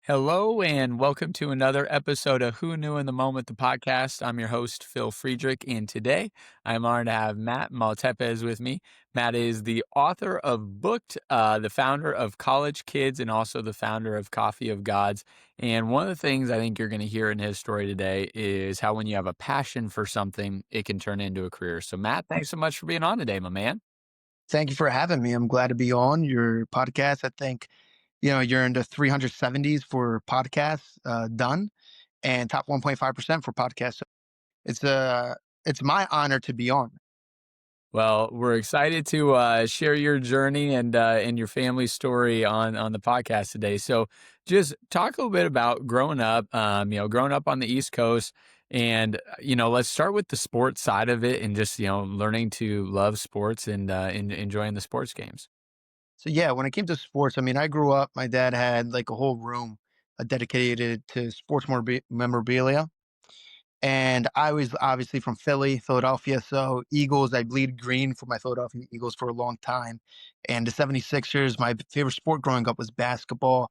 Hello and welcome to another episode of Who Knew in the Moment, the podcast. I'm your host, Phil Friedrich, and today I'm honored to have Matt Maltepes with me. Matt is the author of Booked, the founder of College Kids, and also the founder of Coffee of Gods. And one of the things I think you're going to hear in his story today is how when you have a passion for something, it can turn into a career. So, Matt, thanks so much for being on today, my man. Thank you for having me. I'm glad to be on your podcast. I think, you're in the 370s for podcasts done and top 1.5% for podcasts. So it's it's my honor to be on. Well, we're excited to share your journey and your family story on the podcast today. So, just talk a little bit about growing up. Growing up on the East Coast, and let's start with the sports side of it, and just learning to love sports and enjoying the sports games. So yeah, when it came to sports, I mean, I grew up, my dad had like a whole room dedicated to sports memorabilia. And I was obviously from Philadelphia. So Eagles, I bleed green for my Philadelphia Eagles for a long time. And the 76ers, my favorite sport growing up was basketball.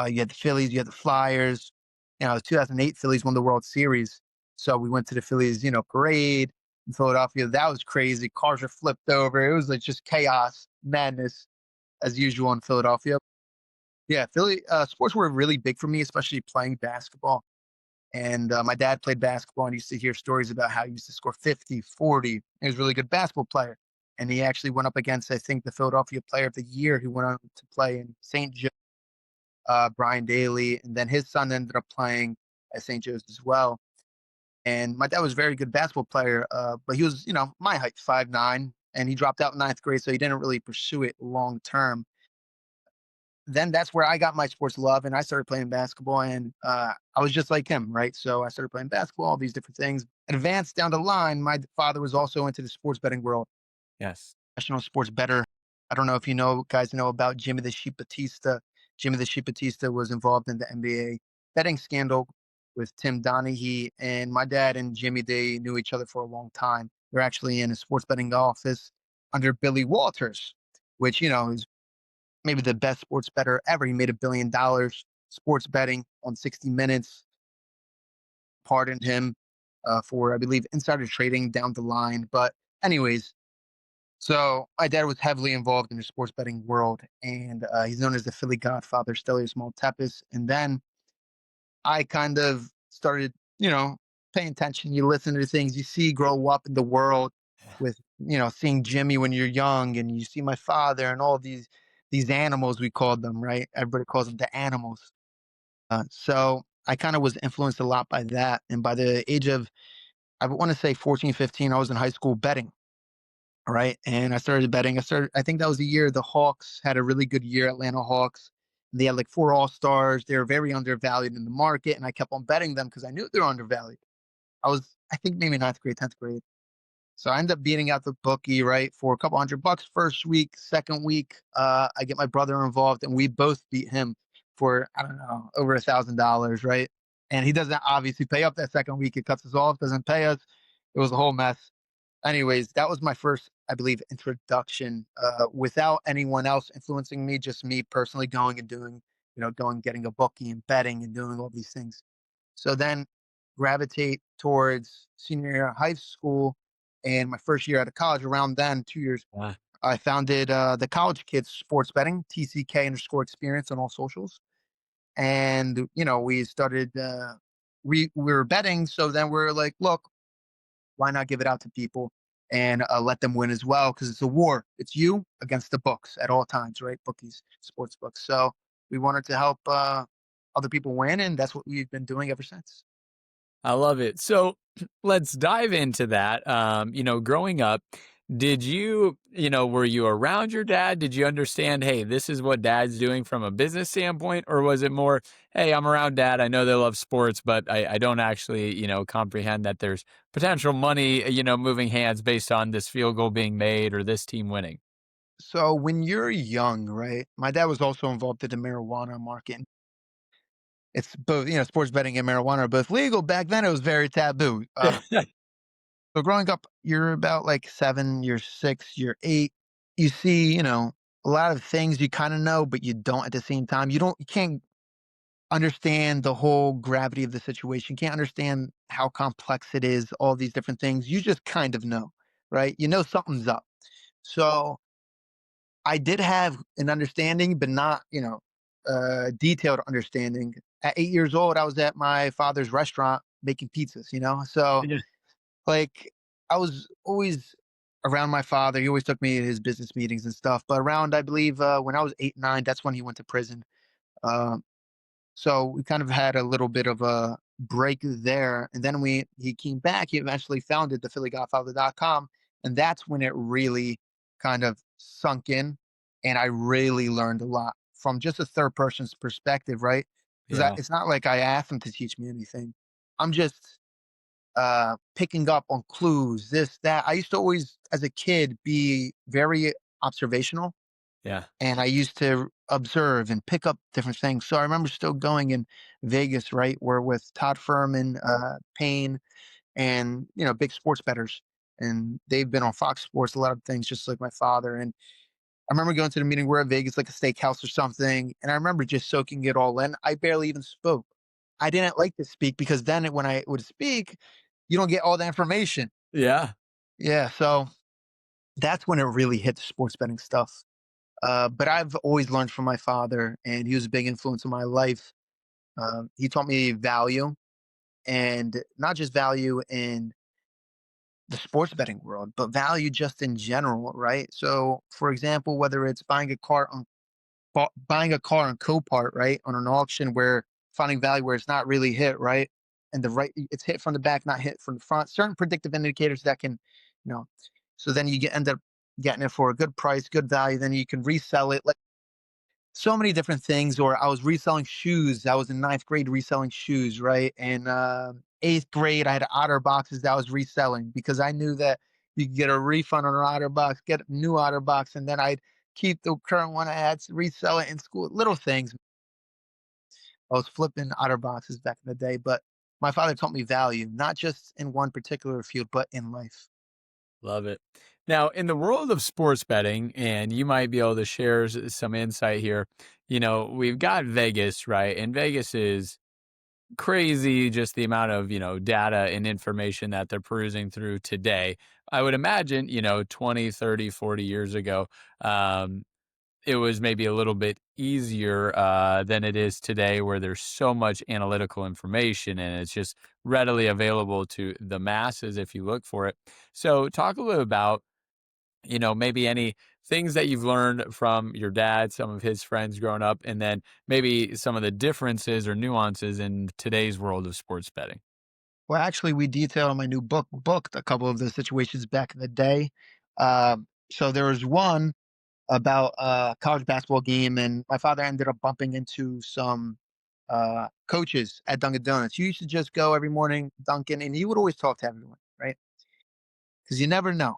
You had the Phillies, you had the Flyers. 2008 Phillies won the World Series. So we went to the Phillies, parade in Philadelphia. That was crazy. Cars were flipped over. It was like just chaos, madness as usual in Philadelphia. Yeah, Philly sports were really big for me, especially playing basketball. And my dad played basketball and used to hear stories about how he used to score 50, 40. He was a really good basketball player. And he actually went up against, I think, the Philadelphia Player of the Year, who went on to play in St. Joe, Brian Daly. And then his son ended up playing at St. Joe's as well. And my dad was a very good basketball player, but he was, my height, 5'9", and he dropped out in ninth grade, so he didn't really pursue it long term. Then that's where I got my sports love, and I started playing basketball, and I was just like him, right? So I started playing basketball, all these different things. Advanced down the line, my father was also into the sports betting world, Yes. national sports bettor. I don't know if guys know about Jimmy the Sheep Batista. Jimmy the Sheep Batista was involved in the NBA betting scandal with Tim Donaghy, and my dad and Jimmy, they knew each other for a long time. They're actually in a sports betting office under Billy Walters, which is maybe the best sports bettor ever. He made $1 billion sports betting on 60 Minutes. Pardoned him for, I believe, insider trading down the line. But, anyways, so my dad was heavily involved in the sports betting world, and he's known as the Philly Godfather, Stelios Maltepes. And then I kind of started, paying attention. You listen to things you see grow up in the world with, seeing Jimmy when you're young, and you see my father and all these animals we called them, right? Everybody calls them the animals. So I kind of was influenced a lot by that. And by the age of, I want to say 14, 15, I was in high school betting. Right. And I started betting. I think that was the year the Hawks had a really good year, Atlanta Hawks. They had like four all stars. They were very undervalued in the market. And I kept on betting them because I knew they were undervalued. I think maybe ninth grade, 10th grade. So I ended up beating out the bookie, right, for a couple $100 first week. Second week, I get my brother involved, and we both beat him for, I don't know, over $1,000, right? And he doesn't obviously pay up that second week. It cuts us off, doesn't pay us. It was a whole mess. Anyways, that was my first, I believe, introduction without anyone else influencing me, just me personally going and doing, getting a bookie and betting and doing all these things. So then gravitate towards senior year of high school and my first year out of college. Around then, 2 years, Uh, I founded the College Kids Sports Betting, TCK underscore experience on all socials. And, we started, we were betting. So then we're like, look, why not give it out to people and let them win as well? Because it's a war. It's you against the books at all times, right? Bookies, sports books. So we wanted to help other people win. And that's what we've been doing ever since. I love it. So let's dive into that. Growing up, were you around your dad? Did you understand, hey, this is what dad's doing from a business standpoint? Or was it more, hey, I'm around dad. I know they love sports, but I don't actually, comprehend that there's potential money, moving hands based on this field goal being made or this team winning? So when you're young, right? My dad was also involved in the marijuana market. It's both, sports betting and marijuana are both legal. Back then, it was very taboo. So growing up, you're about like 7, you're 6, you're 8. You see, a lot of things you kind of know, but you don't at the same time. You can't understand the whole gravity of the situation, can't understand how complex it is, all these different things. You just kind of know, right? You know something's up. So I did have an understanding, but not, detailed understanding. At 8 years old, I was at my father's restaurant making pizzas, you know? So, Yeah. like, I was always around my father. He always took me to his business meetings and stuff. But around, I believe, when I was 8, 9, that's when he went to prison. Um, so we kind of had a little bit of a break there. And then he came back, he eventually founded the PhillyGodfather.com. And that's when it really kind of sunk in. And I really learned a lot from just a third person's perspective, right? Because Yeah. it's not like I asked him to teach me anything. I'm just picking up on clues, this, that. I used to always, as a kid, be very observational, Yeah. and I used to observe and pick up different things. So I remember still going in Vegas, right? Where with Todd Furman, Payne, and big sports bettors, and they've been on Fox Sports, a lot of things, just like my father. And I remember going to the meeting. We're at Vegas, like a steakhouse or something, and I remember just soaking it all in. I barely even spoke. I didn't like to speak because then when I would speak, you don't get all the information. Yeah. Yeah, so that's when it really hit the sports betting stuff. But I've always learned from my father, and he was a big influence in my life. He taught me value, and not just value in the sports betting world, but value just in general, right? So, for example, whether it's buying a car on Copart, right, on an auction where finding value where it's not really hit, right, and it's hit from the back, not hit from the front. Certain predictive indicators that can, you know, so then end up getting it for a good price, good value. Then you can resell it. Like so many different things. Or I was reselling shoes. I was in ninth grade reselling shoes, right? And eighth grade, I had otter boxes that I was reselling because I knew that you could get a refund on an otter box, get a new otter box, and then I'd keep the current one I had, resell it in school. Little things. I was flipping otter boxes back in the day, but my father taught me value, not just in one particular field, but in life. Love it. Now, in the world of sports betting, and you might be able to share some insight here, we've got Vegas, right? And Vegas is crazy, just the amount of, data and information that they're perusing through today. I would imagine, 20, 30, 40 years ago, um, it was maybe a little bit easier than it is today, where there's so much analytical information and it's just readily available to the masses if you look for it. So, talk a little about, maybe any things that you've learned from your dad, some of his friends growing up, and then maybe some of the differences or nuances in today's world of sports betting. Well, actually, we detail in my new booked a couple of the situations back in the day. So there was one about a college basketball game, and my father ended up bumping into some coaches at Dunkin' Donuts. You used to just go every morning, Dunkin', and he would always talk to everyone, right? Because you never know.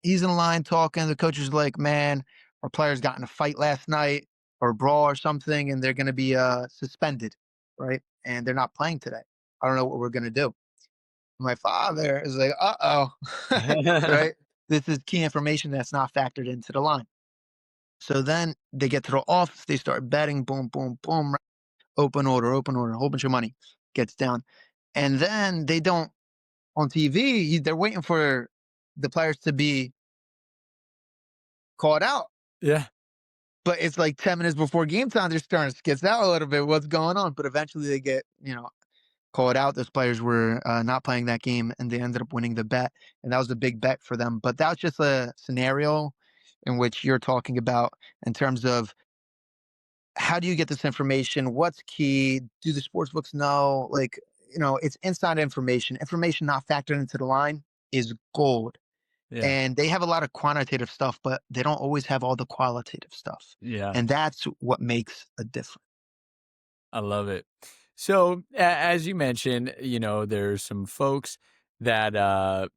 He's in line talking. The coach is like, "Man, our players got in a fight last night, or a brawl or something, and they're going to be suspended, right? And they're not playing today. I don't know what we're going to do." My father is like, "Uh-oh," right? This is key information that's not factored into the line. So then they get to the office, they start betting, boom, boom, boom, right? Open order, a whole bunch of money gets down. And then they don't, on TV, they're waiting for the players to be called out. Yeah. But it's like 10 minutes before game time, they're starting to skits out a little bit. What's going on? But eventually they get, called out. Those players were not playing that game, and they ended up winning the bet, and that was a big bet for them. But that was just a scenario in which you're talking about in terms of how do you get this information? What's key? Do the sports books know? Like, it's inside information. Information not factored into the line is gold. Yeah. And they have a lot of quantitative stuff, but they don't always have all the qualitative stuff. Yeah. And that's what makes a difference. I love it. So, as you mentioned, there's some folks that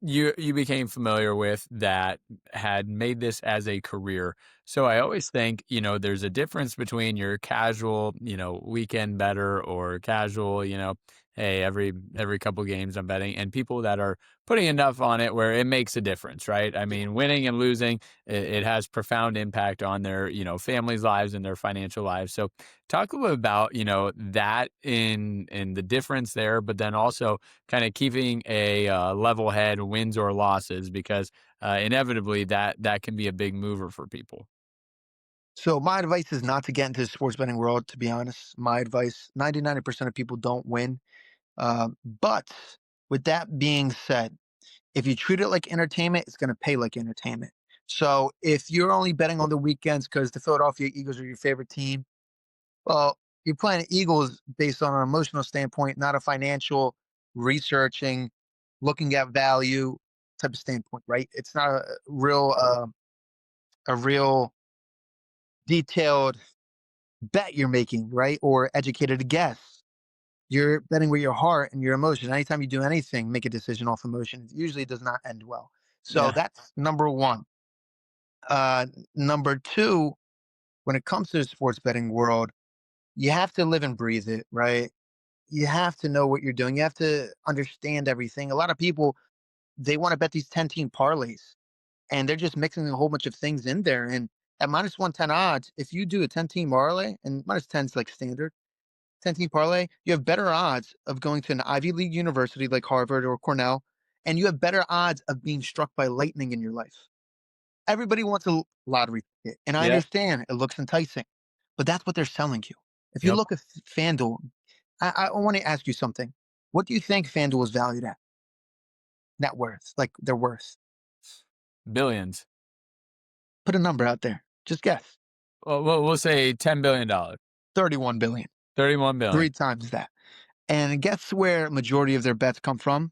you became familiar with that had made this as a career. So I always think, there's a difference between your casual, weekend better or casual, hey, every couple games I'm betting, and people that are putting enough on it where it makes a difference, right? I mean, winning and losing, it has profound impact on their, families' lives and their financial lives. So talk a little about, that in the difference there, but then also kind of keeping a level head, wins or losses, because inevitably that can be a big mover for people. So my advice is not to get into the sports betting world, to be honest. My advice, 99% of people don't win. But with that being said, if you treat it like entertainment, it's going to pay like entertainment. So if you're only betting on the weekends because the Philadelphia Eagles are your favorite team, well, you're playing Eagles based on an emotional standpoint, not a financial researching, looking at value type of standpoint, right? It's not a real detailed bet you're making, right? Or educated guess. You're betting with your heart and your emotion. Anytime you do anything, make a decision off emotion. It usually does not end well. So Yeah. that's number one. Number two, when it comes to the sports betting world, you have to live and breathe it, right? You have to know what you're doing. You have to understand everything. A lot of people, they want to bet these 10 team parlays and they're just mixing a whole bunch of things in there. And at minus 110 odds, if you do a 10 team parlay, and minus 10 is like standard, 10 team parlay, you have better odds of going to an Ivy League university like Harvard or Cornell, and you have better odds of being struck by lightning in your life. Everybody wants a lottery ticket, and I Yeah. understand it looks enticing, but that's what they're selling you. If you Yep. look at FanDuel, I want to ask you something. What do you think FanDuel is valued at? Net worth, like their worth. Billions. Put a number out there. Just guess. Well, we'll say $10 billion. 31 billion. 31 billion. Three times that. And guess where majority of their bets come from?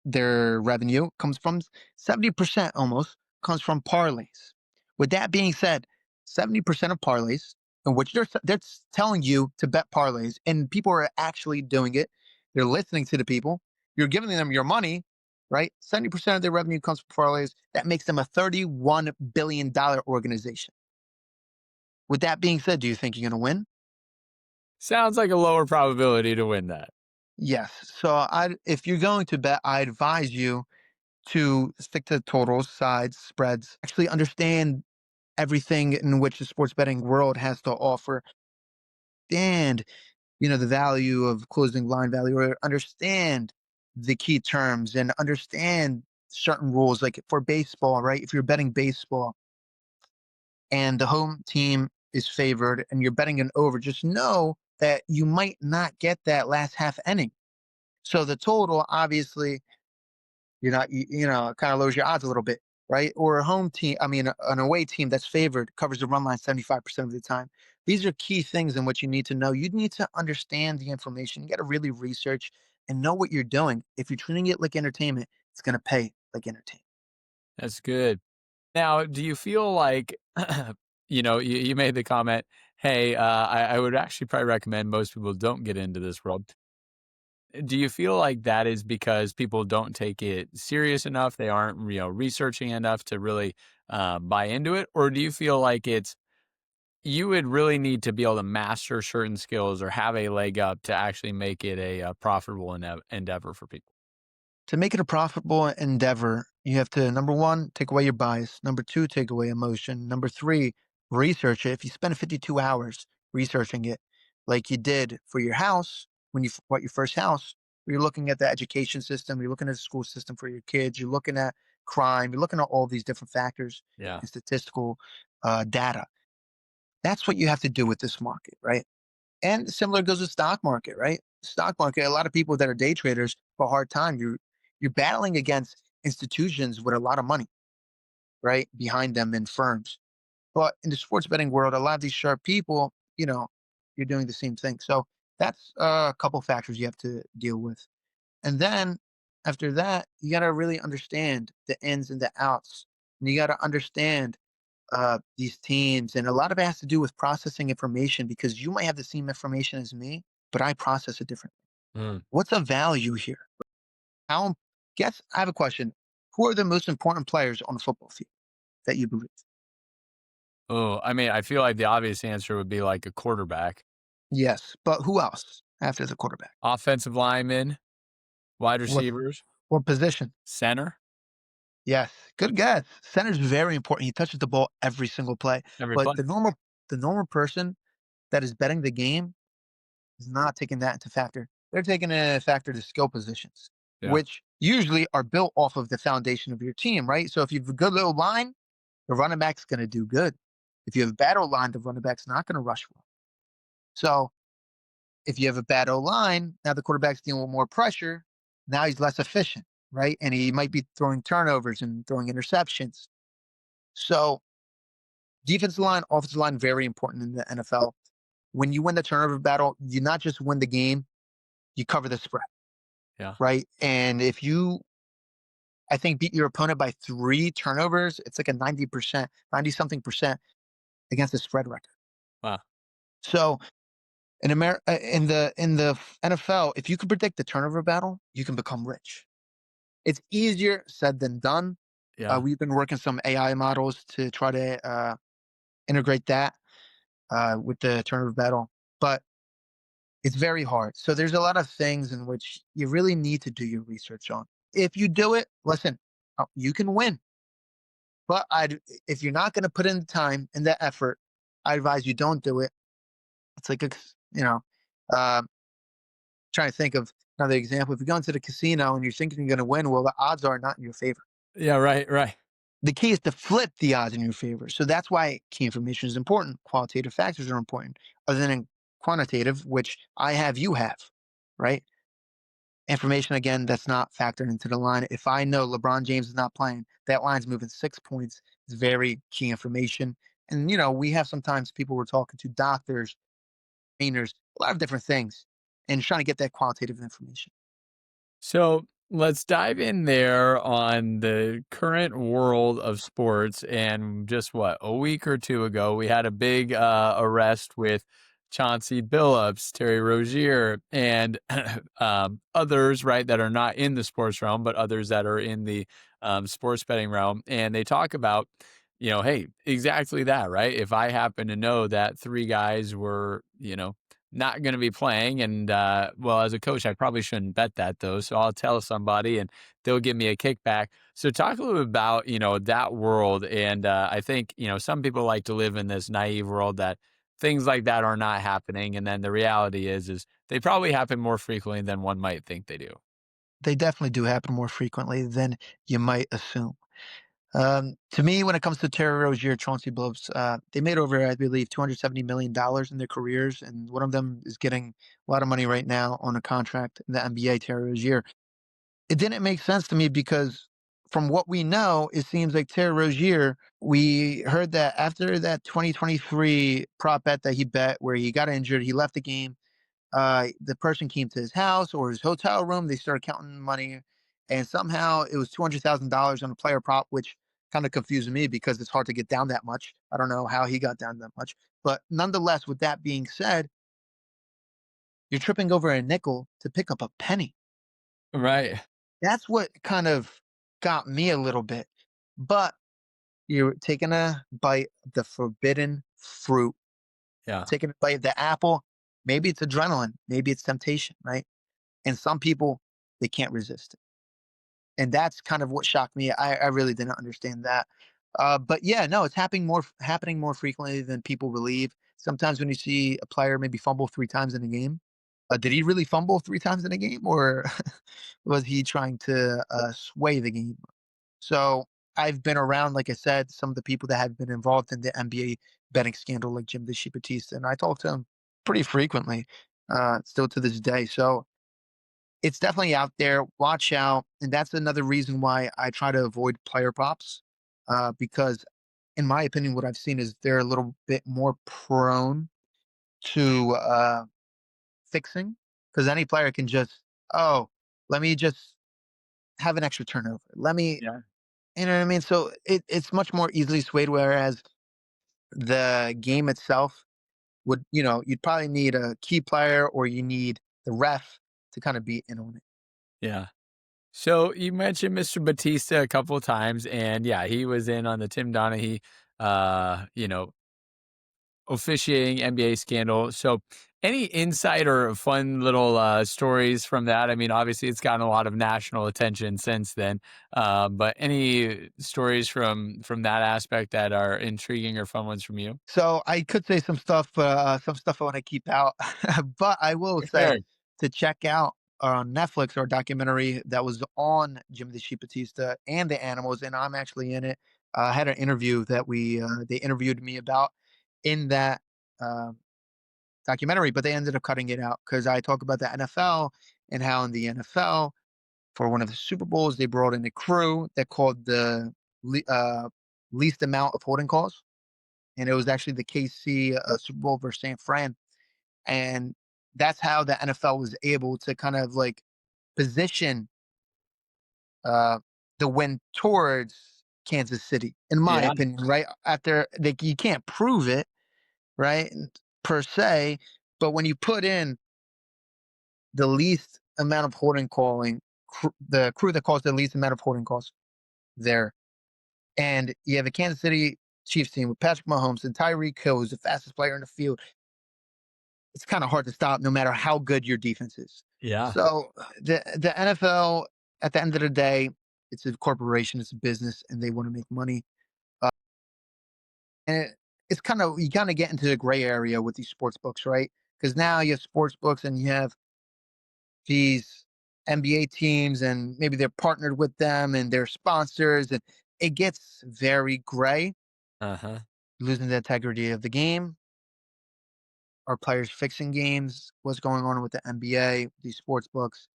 Their revenue comes from 70% almost comes from parlays. With that being said, 70% of parlays, in which they're telling you to bet parlays, and people are actually doing it. They're listening to the people. You're giving them your money, right? 70% of their revenue comes from parlays. That makes them a $31 billion organization. With that being said, do you think you're going to win? Sounds like a lower probability to win that. Yes. So if you're going to bet, I advise you to stick to totals, sides, spreads, actually understand everything in which the sports betting world has to offer, and the value of closing line value, or understand the key terms and understand certain rules. Like for baseball, right? If you're betting baseball and the home team is favored and you're betting an over, just know that you might not get that last half inning. So the total, obviously, you're not, it kind of lowers your odds a little bit, right? Or a home team, I mean, an away team that's favored covers the run line 75% of the time. These are key things in what you need to know. You need to understand the information. You got to really research and know what you're doing. If you're treating it like entertainment, it's going to pay like entertainment. That's good. Now, do you feel like, you made the comment, hey, I would actually probably recommend most people don't get into this world. Do you feel like that is because people don't take it serious enough? They aren't, researching enough to really buy into it? Or do you feel like you would really need to be able to master certain skills or have a leg up to actually make it a, profitable endeavor for people? To make it a profitable endeavor, you have to, number one, take away your bias. Number two, take away emotion. Number three, research it. If you spend 52 hours researching it, like you did for your house, when you bought your first house, you're looking at the education system, you're looking at the school system for your kids, you're looking at crime, you're looking at all these different factors Yeah. and statistical data. That's what you have to do with this market, right? And similar goes to stock market, right? Stock market, a lot of people that are day traders have a hard time. You're battling against institutions with a lot of money, right, behind them in firms. But in the sports betting world, a lot of these sharp people, you're doing the same thing. So that's a couple factors you have to deal with. And then after that, you got to really understand the ins and the outs. And you got to understand these teams. And a lot of it has to do with processing information because you might have the same information as me, but I process it differently. Mm. What's the value here? How, guess, I have a question. Who are the most important players on the football field that you believe? Oh, I mean, I feel like the obvious answer would be like a quarterback, Yes, but who else after the quarterback? offensive lineman, wide What receivers, what position? center, Yes, good guess. Center's very important. He touches the ball every single play. every But play. the normal person that is betting the game is not taking that into factor. They're taking into factor the skill positions, Yeah. which usually are built off of the foundation of your team, right? So if you have a good little line, the running back's going to do good. If you have a bad O line, the running back's not going to rush well. So if you have a bad O line, now the quarterback's dealing with more pressure. Now he's less efficient, right? And he might be throwing turnovers and throwing interceptions. So defensive line, offensive line, very important in the NFL. When you win the turnover battle, you not just win the game, you cover the spread, Yeah. right? And if you, I think, beat your opponent by 3 turnovers, it's like a 90%, 90 something percent against the spread record. Wow. So in the NFL, if you can predict the turnover battle, you can become rich. It's easier said than done. Yeah. We've been working some AI models to try to integrate that with the turnover battle, but it's very hard. So there's a lot of things in which you really need to do your research on. If you do it, listen, you can win. But if you're not going to put in the time and the effort, I advise you don't do it. It's like uh, trying to think of another example. If you go into the casino and you're thinking you're going to win, well, the odds are not in your favor. Yeah, right, right. The key is to flip the odds in your favor. So that's why key information is important. Qualitative factors are important, other than quantitative, which I have, you have, right? Information again that's not factored into the line. If I know LeBron James is not playing, that line's moving 6 points. It's very key information. And we have sometimes people we're talking to, doctors, trainers, a lot of different things, and trying to get that qualitative information. So let's dive in there on the current world of sports. And just what, a week or two ago, we had a big arrest with Chauncey Billups, Terry Rozier, and others, right, that are not in the sports realm, but others that are in the sports betting realm. And they talk about, hey, exactly that, right? If I happen to know that three guys were, not going to be playing. And well, as a coach, I probably shouldn't bet that though. So I'll tell somebody and they'll give me a kickback. So talk a little bit about, that world. And I think, some people like to live in this naive world that things like that are not happening. And then the reality is they probably happen more frequently than one might think they do. They definitely do happen more frequently than you might assume. To me, when it comes to Terry Rozier, Chauncey Billups, they made over, I believe, $270 million in their careers, and one of them is getting a lot of money right now on a contract in the NBA. Terry Rozier. It didn't make sense to me because, from what we know, it seems like Terry Rozier. We heard that after that 2023 prop bet that he bet, where he got injured, he left the game. The person came to his house or his hotel room. They started counting money, and somehow it was $200,000 on a player prop, which kind of confused me because it's hard to get down that much. I don't know how he got down that much, but nonetheless, with that being said, you're tripping over a nickel to pick up a penny. Right. That's what kind of got me a little bit. But you're taking a bite of the forbidden fruit, Yeah. taking a bite of the apple. Maybe it's adrenaline, maybe it's temptation, right? And some people, they can't resist it. And that's kind of what shocked me. I really didn't understand that. But yeah, no, it's happening more frequently than people believe. Sometimes when you see a player maybe fumble 3 times in a game, did he really fumble 3 times in a game, or was he trying to sway the game? So I've been around, like I said, some of the people that have been involved in the NBA betting scandal, like Jim the Sheep Batista, and I talk to him pretty frequently, still to this day. So it's definitely out there. Watch out. And that's another reason why I try to avoid player props, because, in my opinion, what I've seen is they're a little bit more prone to fixing, because any player can just, oh, let me just have an extra turnover. Let me, Yeah. you know what I mean? So it's much more easily swayed, whereas the game itself you'd probably need a key player or you need the ref to kind of be in on it. Yeah. So you mentioned Mr. Batista a couple of times, and yeah, he was in on the Tim Donaghy you know, officiating NBA scandal. So, any insight or fun little stories from that? I mean, obviously, it's gotten a lot of national attention since then. But any stories from that aspect that are intriguing or fun ones from you? So I could say some stuff I want to keep out, but I will say Sure. to check out on Netflix or a documentary that was on Jimmy the Sheep Batista and the animals, and I'm actually in it. I had an interview that they interviewed me about in that uh, documentary, but they ended up cutting it out because I talk about the NFL and how in the NFL for one of the Super Bowls they brought in a crew that called the least amount of holding calls, and it was actually the KC Super Bowl versus San Fran, and that's how the NFL was able to kind of like position uh, the win towards Kansas City, in my Yeah. opinion. Right after, like, you can't prove it, right, per se, but when you put in the least amount of holding calling, the crew that calls the least amount of holding calls there, and you have a Kansas City Chiefs team with Patrick Mahomes and Tyreek Hill, who's the fastest player in the field, it's kind of hard to stop no matter how good your defense is. Yeah. So the NFL, at the end of the day, it's a corporation, it's a business, and they want to make money. Uh, and it's kind of, you kind of get into the gray area with these sports books, right? Because now you have sports books and you have these NBA teams, and maybe they're partnered with them and they're sponsors, and it gets very gray, Uh huh. losing the integrity of the game. Are players fixing games? What's going on with the NBA, these sports books?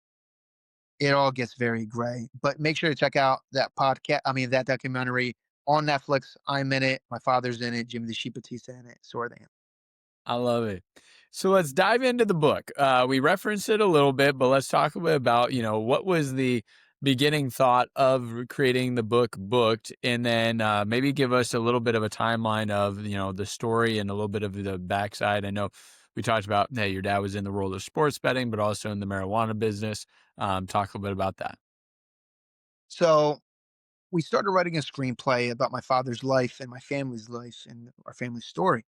It all gets very gray. But make sure to check out that podcast. I mean, that documentary on Netflix. I'm in it. My father's in it. Jimmy the Sheep Batista in it. So are they. I love it. So let's dive into the book. We referenced it a little bit, but let's talk a bit about, what was the beginning thought of creating the book Booked, and then maybe give us a little bit of a timeline of, the story and a little bit of the backside. I know we talked about, hey, your dad was in the world of sports betting, but also in the marijuana business. Talk a little bit about that. So we started writing a screenplay about my father's life and my family's life and our family story.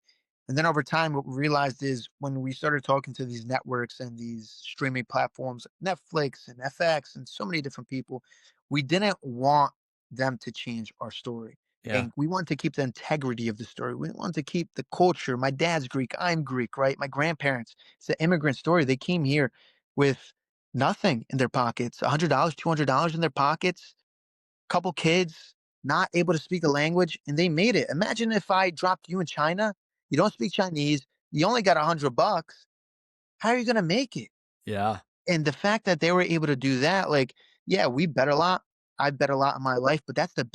And then over time, what we realized is when we started talking to these networks and these streaming platforms, Netflix and FX and so many different people, we didn't want them to change our story. Yeah. And we wanted to keep the integrity of the story. We wanted to keep the culture. My dad's Greek. I'm Greek, right? My grandparents, it's an immigrant story. They came here with nothing in their pockets, $100, $200 in their pockets, couple kids, not able to speak the language, and they made it. Imagine if I dropped you in China, you don't speak Chinese, you only got $100. How are you gonna make it? Yeah. And the fact that they were able to do that, like, yeah, we bet a lot. I bet a lot in my life, but that's the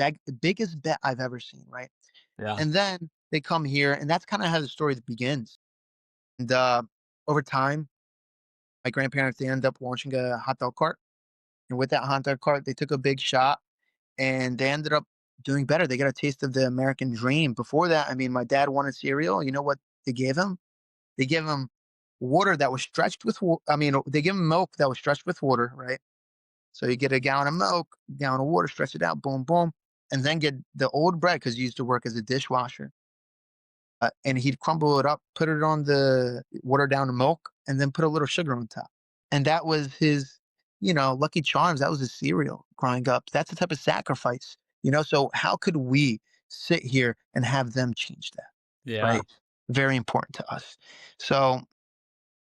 biggest bet I've ever seen, right? Yeah. And then they come here, and that's kind of how the story begins. And over time, my grandparents, they end up launching a hot dog cart, and with that hot dog cart, they took a big shot and they ended up doing better. They got a taste of the American dream. Before that, I mean, my dad wanted cereal. You know what they gave him? They gave him water that was stretched with. I mean, they give him milk that was stretched with water, right? So you get a gallon of milk, gallon of water, stretch it out, boom, boom, and then get the old bread because he used to work as a dishwasher. And he'd crumble it up, put it on the watered down milk, and then put a little sugar on top. And that was his, Lucky Charms. That was his cereal growing up. That's the type of sacrifice, So how could we sit here and have them change that? Yeah. Right? Very important to us. So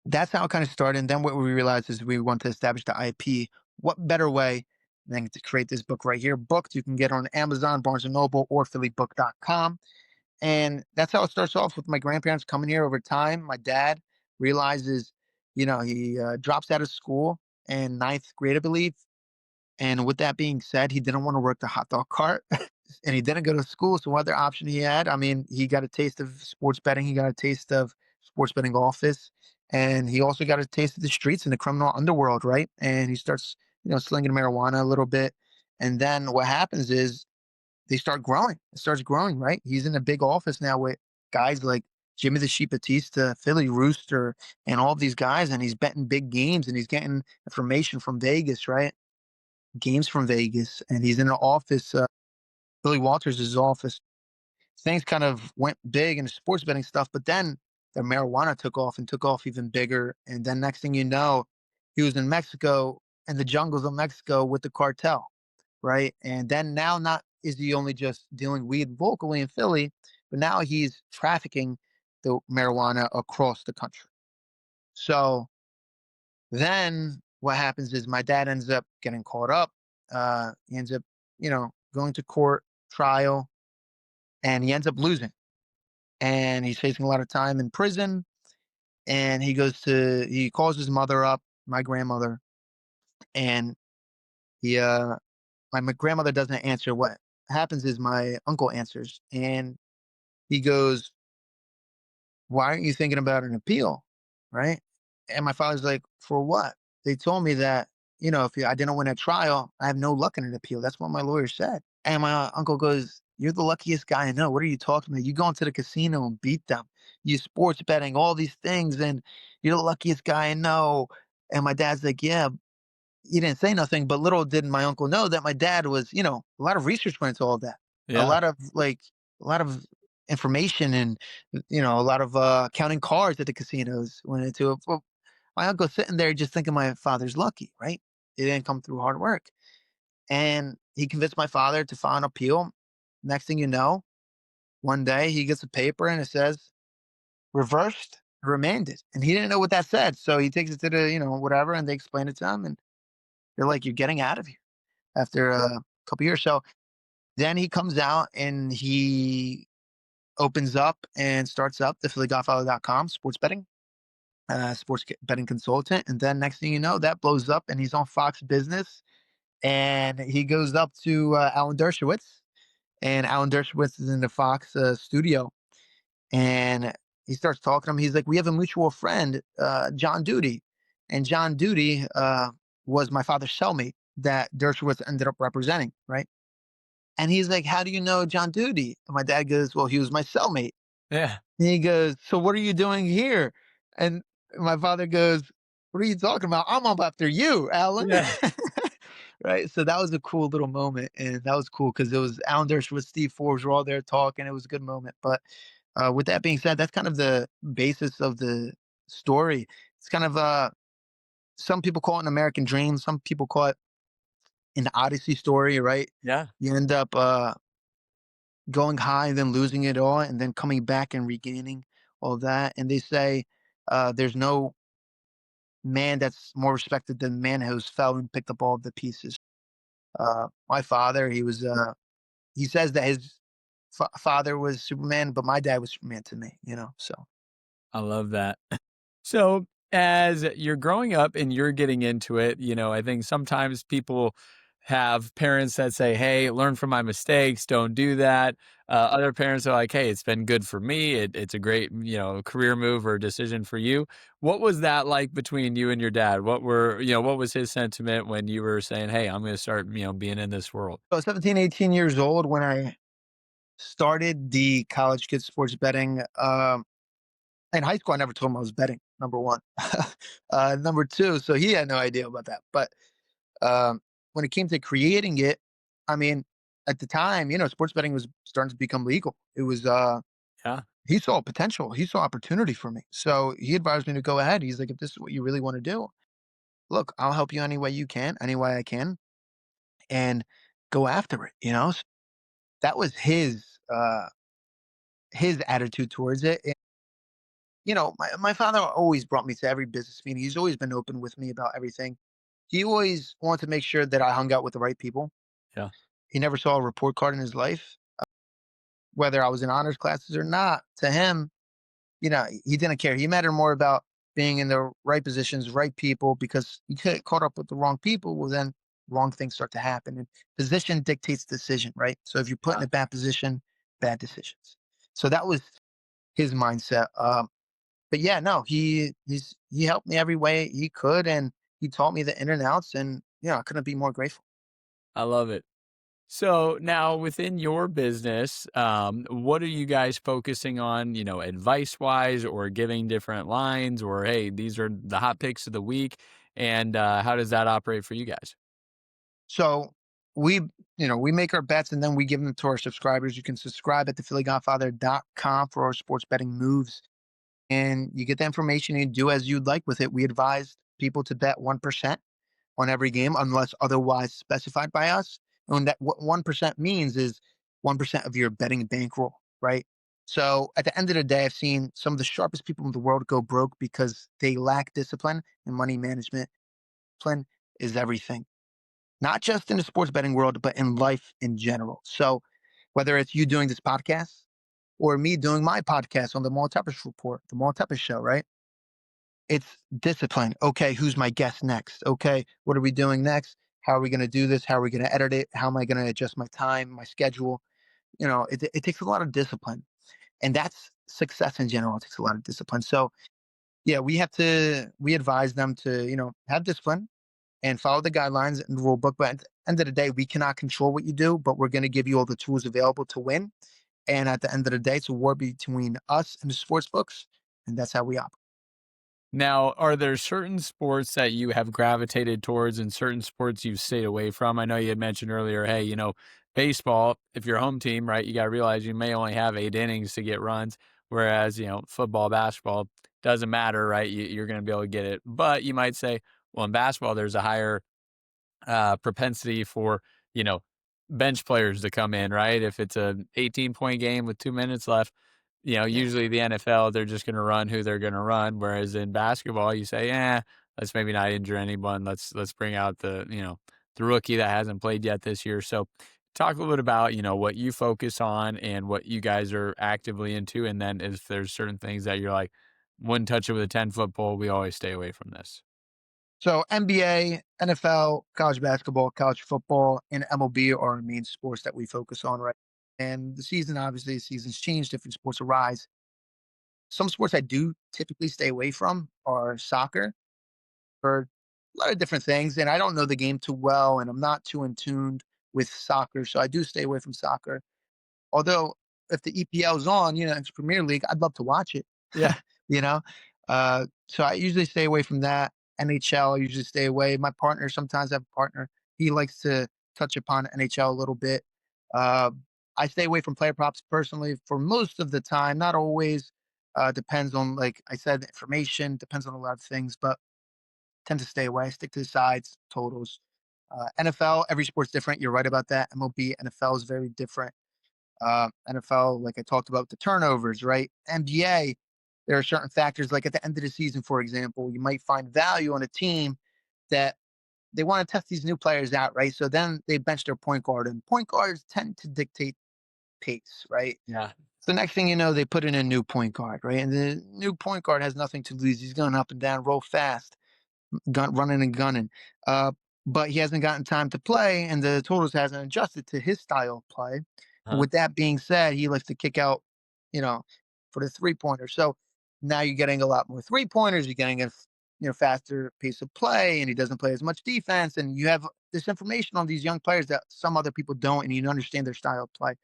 that's how it kind of started. And then what we realized is we want to establish the IP. What better way than to create this book right here? Booked, you can get on Amazon, Barnes and Noble, or phillybook.com. And that's how it starts off with my grandparents coming here over time. My dad realizes, he drops out of school in ninth grade, I believe. And with that being said, he didn't want to work the hot dog cart and he didn't go to school. So, what other option he had? I mean, he got a taste of sports betting, he got a taste of sports betting office, and he also got a taste of the streets and the criminal underworld, right? And he starts, slinging marijuana a little bit. And then what happens is they start growing. It starts growing, right? He's in a big office now with guys like Jimmy the Sheep Batista, Philly Rooster, and all of these guys, and he's betting big games and he's getting information from Vegas, right? Games from Vegas, and he's in an office. Billy Walters' office. things kind of went big into sports betting stuff, but then the marijuana took off and took off even bigger. And then next thing you know, he was in Mexico, in the jungles of Mexico with the cartel, right? And then now, not is he only just dealing weed locally in Philly, but now he's trafficking the marijuana across the country. So then what happens is my dad ends up getting caught up. He ends up, going to court, trial, and he ends up losing. And he's facing a lot of time in prison. And he calls his mother up, my grandmother, and he, my grandmother doesn't answer. What happens is my uncle answers, and he goes, "Why aren't you thinking about an appeal?" Right? And my father's like, "For what?" They told me that, if I didn't win a trial, I have no luck in an appeal. That's what my lawyer said. And my uncle goes, "You're the luckiest guy I know. What are you talking about? You go into the casino and beat them. You sports betting, all these things, and you're the luckiest guy I know." And my dad's like, "Yeah, he didn't say nothing, but little did my uncle know that my dad was, a lot of research went into all that. A Yeah. lot of a lot of information and a lot of counting cards at the casinos went into it. Well, my uncle's sitting there just thinking my father's lucky, right? It didn't come through hard work. And he convinced my father to file an appeal. Next thing you know, one day he gets a paper and it says reversed, remanded. And he didn't know what that said. So he takes it to the, whatever, and they explain it to him. And they're like, "You're getting out of here after a couple years." So then he comes out and he opens up and starts up the PhillyGodfather.com sports betting, betting consultant. And then next thing you know, that blows up and he's on Fox Business and he goes up to Alan Dershowitz. And Alan Dershowitz is in the Fox studio and he starts talking to him. He's like, "We have a mutual friend, John Duty." And John Duty was my father's cellmate that Dershowitz ended up representing, right? And he's like, "How do you know John Duty?" And my dad goes, "Well, he was my cellmate." Yeah. And he goes, "So what are you doing here?" And my father goes, "What are you talking about? I'm up after you, Alan." Yeah. Right. So that was a cool little moment. And that was cool because it was Alan Dershowitz, Steve Forbes were all there talking. It was a good moment. But with that being said, that's kind of the basis of the story. It's kind of some people call it an American dream, some people call it an Odyssey story, right? Yeah. You end up going high, then losing it all, and then coming back and regaining all that. And they say there's no man that's more respected than the man who's fell and picked up all the pieces. My father, he says that his father was Superman, but my dad was Superman to me, So I love that. So, as you're growing up and you're getting into it, I think sometimes people have parents that say, "Hey, learn from my mistakes, don't do that." Other parents are like, "Hey, it's been good for me. It's a great, career move or decision for you." What was that like between you and your dad? What was his sentiment when you were saying, "Hey, I'm going to start, being in this world"? I was 17, 18 years old when I started the college kids sports betting. In high school, I never told him I was betting. Number one, number two. So he had no idea about that. But when it came to creating it, I mean, at the time, sports betting was starting to become legal. It was Yeah, he saw potential, he saw opportunity for me. So he advised me to go ahead. He's like, "If this is what you really want to do, look, I'll help you any way you can, any way I can, and go after it." That was his attitude towards it. And, my father always brought me to every business meeting. He's always been open with me about everything. He always wanted to make sure that I hung out with the right people. yeah, He never saw a report card in his life, whether I was in honors classes or not. To him, he didn't care. He mattered more about being in the right positions, right people, because you get caught up with the wrong people, well, then wrong things start to happen. And position dictates decision, right? So if you're put in yeah. a bad position, bad decisions. So that was his mindset. But yeah, no, he helped me every way he could, and he taught me the in and outs, and I couldn't be more grateful. I love it. So now within your business, what are you guys focusing on, advice wise or giving different lines or, hey, these are the hot picks of the week. And how does that operate for you guys? So we we make our bets and then we give them to our subscribers. You can subscribe at the phillygodfather.com for our sports betting moves, and you get the information and do as you'd like with it. We advise people to bet 1% on every game unless otherwise specified by us. And that what 1% means is 1% of your betting bankroll, right? So at the end of the day, I've seen some of the sharpest people in the world go broke because they lack discipline and money management. Discipline is everything, not just in the sports betting world, but in life in general. So whether it's you doing this podcast or me doing my podcast on the Maltepes Report, the Maltepes Show, right? It's discipline. Okay, who's my guest next? Okay, what are we doing next? How are we going to do this? How are we going to edit it? How am I going to adjust my time, my schedule? It takes a lot of discipline, and that's success in general. It takes a lot of discipline. So yeah, we advise them to have discipline and follow the guidelines and the rule book. But at the end of the day, we cannot control what you do, but we're going to give you all the tools available to win. And at the end of the day, it's a war between us and the sports books, and that's how we operate. Now, are there certain sports that you have gravitated towards and certain sports you've stayed away from? I know you had mentioned earlier, hey, baseball, if you're home team, right, you got to realize you may only have 8 innings to get runs, whereas, football, basketball doesn't matter, right? You're going to be able to get it. But you might say, well, in basketball, there's a higher propensity for, you know, bench players to come in, right? If it's a 18-point game with 2 minutes left, Yeah. usually the NFL, they're just going to run who they're going to run. Whereas in basketball, you say, let's maybe not injure anyone. Let's bring out the rookie that hasn't played yet this year. So talk a little bit about, what you focus on and what you guys are actively into. And then if there's certain things that you're like, wouldn't touch it with a 10-foot pole, we always stay away from this. So NBA, NFL, college basketball, college football, and MLB are our main sports that we focus on, right? And the seasons change, different sports arise. Some sports I do typically stay away from are soccer for a lot of different things. And I don't know the game too well, and I'm not too in tuned with soccer. So I do stay away from soccer. Although if the EPL is on, it's Premier League, I'd love to watch it. Yeah. you know, so I usually stay away from that. NHL, I usually stay away. My partner, sometimes I have a partner. He likes to touch upon NHL a little bit. Uh, I stay away from player props personally for most of the time. Not always. Depends on, like I said, the information. Depends on a lot of things, but tend to stay away. Stick to the sides, totals. NFL, every sport's different. You're right about that. MLB, NFL is very different. NFL, like I talked about, the turnovers, right? NBA, there are certain factors, like at the end of the season, for example, you might find value on a team that they want to test these new players out, right? So then they bench their point guard, and point guards tend to dictate pace, right? Yeah. So next thing you know, they put in a new point guard, right? And the new point guard has nothing to lose. He's going up and down, roll fast, running and gunning. Uh, but he hasn't gotten time to play, and the totals hasn't adjusted to his style of play. And Huh? with that being said, he likes to kick out, you know, for the 3 pointer. So now you're getting a lot more 3 pointers. You're getting a faster pace of play, and he doesn't play as much defense. And you have this information on these young players that some other people don't, and you understand their style of play.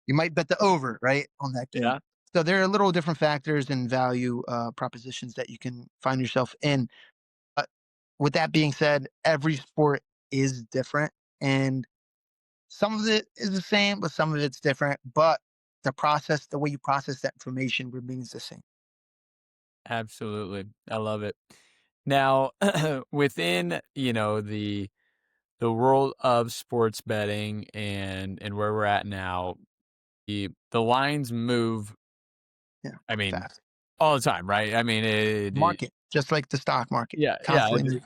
You might bet the over, right, on that game. Yeah. So there are little different factors and value propositions that you can find yourself in. With that being said, every sport is different, and some of it is the same, but some of it's different. But the way you process that information remains the same. Absolutely. I love it. Now, within, the world of sports betting and where we're at now, the lines move, Yeah, I mean, fast all the time, right? I mean, market, just like the stock market, yeah, yeah. constantly moving.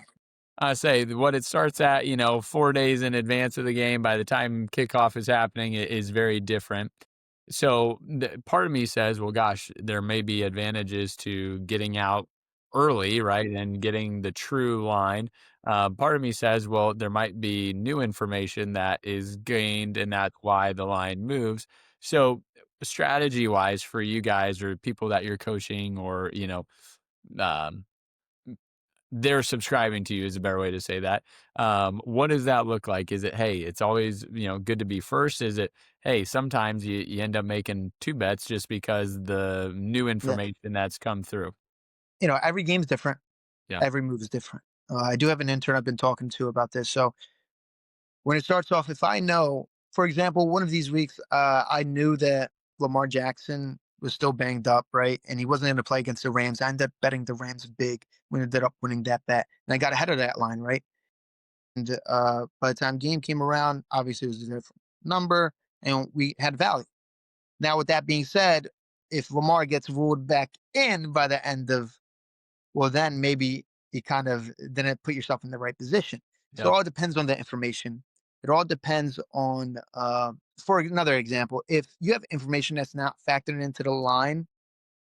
I say what it starts at, 4 days in advance of the game, by the time kickoff is happening, it is very different. So part of me says, well, gosh, there may be advantages to getting out early, right, and getting the true line. Part of me says, well, there might be new information that is gained, and that's why the line moves. So strategy wise for you guys or people that you're coaching or, um, they're subscribing to you is a better way to say that. What does that look like? Is it, hey, it's always, good to be first? Is it, hey, sometimes you end up making two bets just because the new Yeah, information that's come through? every game's different. Yeah. Every move is different. I do have an intern I've been talking to about this. So When it starts off, if I know, for example, one of these weeks, I knew that Lamar Jackson was still banged up, right? And he wasn't going to play against the Rams. I ended up betting the Rams big. We ended up winning that bet. And I got ahead of that line, right? And by the time game came around, obviously it was a different number and we had value. Now, with that being said, if Lamar gets ruled back in by the end of, well, then maybe you kind of didn't put yourself in the right position. So it Yep. all depends on the information. It all depends on, for another example, if you have information that's not factored into the line,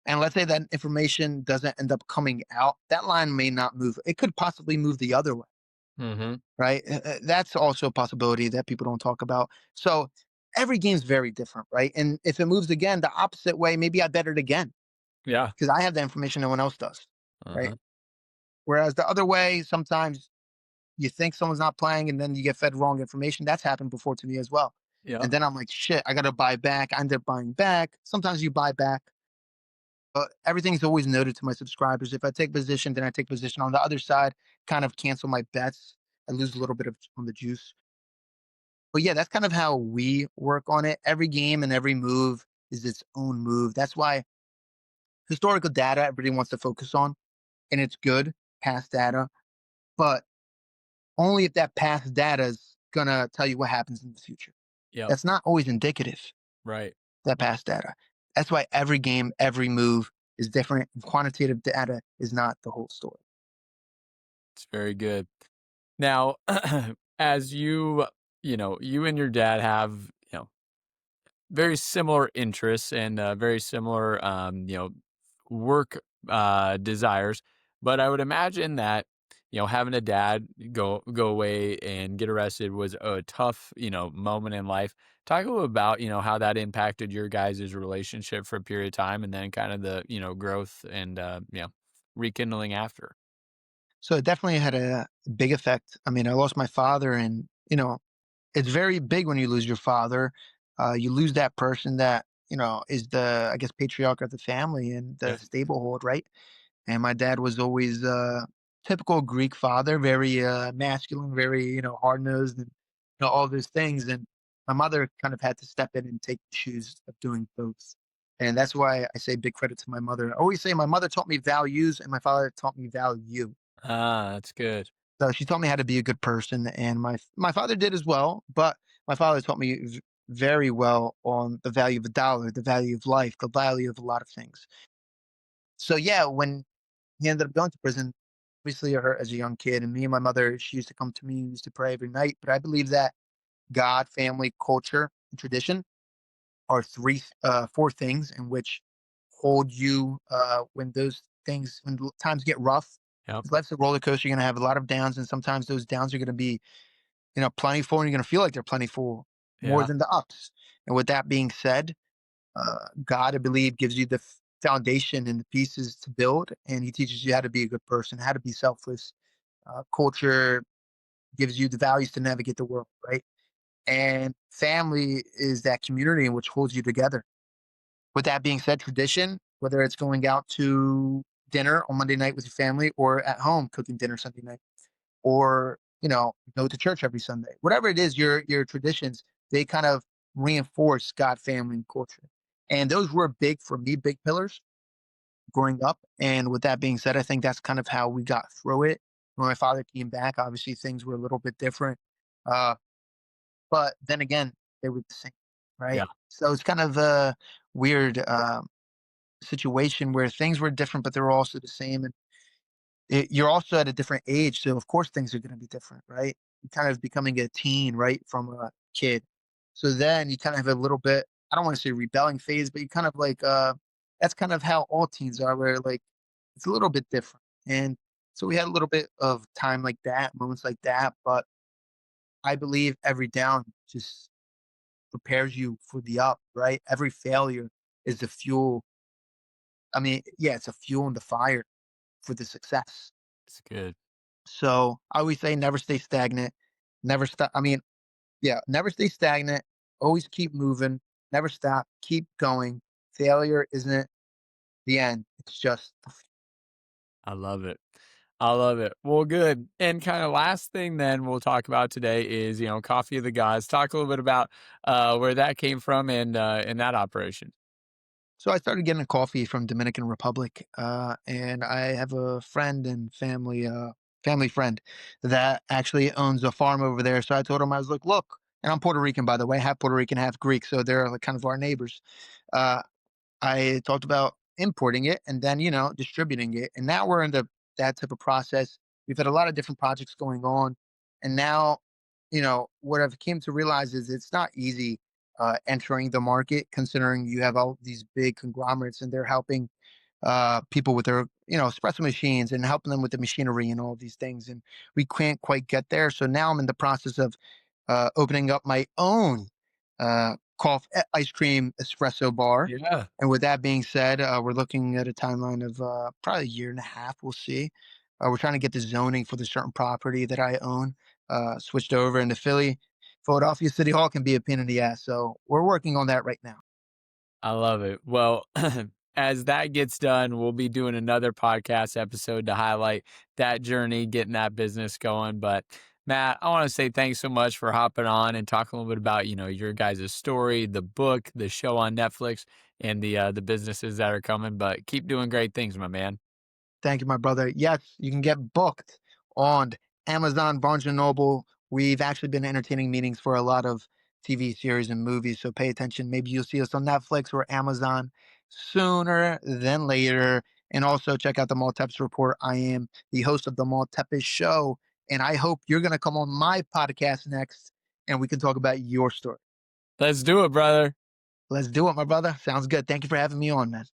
and let's say that information doesn't end up coming out, that line may not move. It could possibly move the other way, Hmm. right? That's also a possibility that people don't talk about. So every game's very different, right? And if it moves again the opposite way, maybe I bet it again Yeah. because I have the information no one else does, right? Uh-huh. Whereas the other way, sometimes you think someone's not playing and then you get fed wrong information. That's happened before to me as well. Yep. And then I'm like, shit, I got to buy back. I end up buying back. Sometimes you buy back, but everything's always noted to my subscribers. If I take position, then I take position on the other side, kind of cancel my bets. I lose a little bit of on the juice. But yeah, that's kind of how we work on it. Every game and every move is its own move. That's why historical data everybody wants to focus on, and it's good, past data, but only if that past data is gonna tell you what happens in the future. Yep. That's not always indicative, Right. that past data. That's why every game, every move is different. Quantitative data is not the whole story. It's very good. Now, as you and your dad have, very similar interests and very similar, work desires. But I would imagine that, having a dad go away and get arrested was a tough, moment in life. Talk a little about, how that impacted your guys' relationship for a period of time and then kind of the, growth and, rekindling after. So it definitely had a big effect. I mean, I lost my father, and it's very big when you lose your father. You lose that person that is the, I guess, patriarch of the family and the Yeah. stable hold, right? And my dad was always typical Greek father, very masculine, very hard nosed, and all those things. And my mother kind of had to step in and take the shoes of doing both. And that's why I say big credit to my mother. I always say my mother taught me values, and my father taught me value. Ah, that's good. So she taught me how to be a good person, and my father did as well. But my father taught me very well on the value of a dollar, the value of life, the value of a lot of things. So yeah, when he ended up going to prison, obviously hurt as a young kid. And me and my mother, she used to come to me, used to pray every night. But I believe that God, family, culture, and tradition are four things in which hold you when those things, when times get rough. Yep. 'Cause life's a roller coaster. You're gonna have a lot of downs, and sometimes those downs are gonna be, plentiful, and you're gonna feel like they're plentiful more Yeah. than the ups. And with that being said, God, I believe, gives you the foundation and the pieces to build, and He teaches you how to be a good person, how to be selfless. Culture gives you the values to navigate the world, right? And family is that community in which holds you together. With that being said, tradition, whether it's going out to dinner on Monday night with your family or at home cooking dinner Sunday night, or go to church every Sunday, whatever it is, your traditions, they kind of reinforce God, family, and culture. And those were big for me, big pillars growing up. And with that being said, I think that's kind of how we got through it. When my father came back, obviously things were a little bit different. Uh, but then again, they were the same, right? Yeah. So it's kind of a weird situation where things were different, but they were also the same. And you're also at a different age. So, of course, things are going to be different, right? You're kind of becoming a teen, right? From a kid. So then you kind of have a little bit, I don't want to say rebelling phase, but you kind of like, that's kind of how all teens are, where like it's a little bit different. And so we had a little bit of time like that, moments like that. But I believe every down just prepares you for the up, right? Every failure is the fuel. I mean, yeah, it's a fuel in the fire for the success. It's good. So I always say never stay stagnant. Never stop. I mean, yeah, never stay stagnant. Always keep moving. Never stop. Keep going. Failure isn't the end. It's just I love it. I love it. Well, good. And kind of last thing then we'll talk about today is, coffee of the gods. Talk a little bit about where that came from and in that operation. So I started getting coffee from Dominican Republic, and I have a friend and family friend that actually owns a farm over there. So I told him, I was like, look, and I'm Puerto Rican, by the way, half Puerto Rican, half Greek, so they're like kind of our neighbors. Uh, I talked about importing it and then, distributing it. And now we're in that type of process. We've had a lot of different projects going on. And now, what I've came to realize is it's not easy entering the market, considering you have all these big conglomerates and they're helping people with their, espresso machines and helping them with the machinery and all these things. And we can't quite get there. So now I'm in the process of opening up my own ice cream espresso bar. Yeah. And with that being said, we're looking at a timeline of probably a year and a half. We'll see. We're trying to get the zoning for the certain property that I own switched over into Philly. Philadelphia City Hall can be a pain in the ass. So we're working on that right now. I love it. Well, as that gets done, we'll be doing another podcast episode to highlight that journey, getting that business going. But Matt, I want to say thanks so much for hopping on and talking a little bit about, your guys' story, the book, the show on Netflix, and the businesses that are coming. But keep doing great things, my man. Thank you, my brother. Yes, you can get booked on Amazon, Barnes and Noble. We've actually been entertaining meetings for a lot of TV series and movies, so pay attention. Maybe you'll see us on Netflix or Amazon sooner than later. And also check out the Maltepes Report. I am the host of the Maltepes Show, and I hope you're going to come on my podcast next, and we can talk about your story. Let's do it, brother. Let's do it, my brother. Sounds good. Thank you for having me on, man.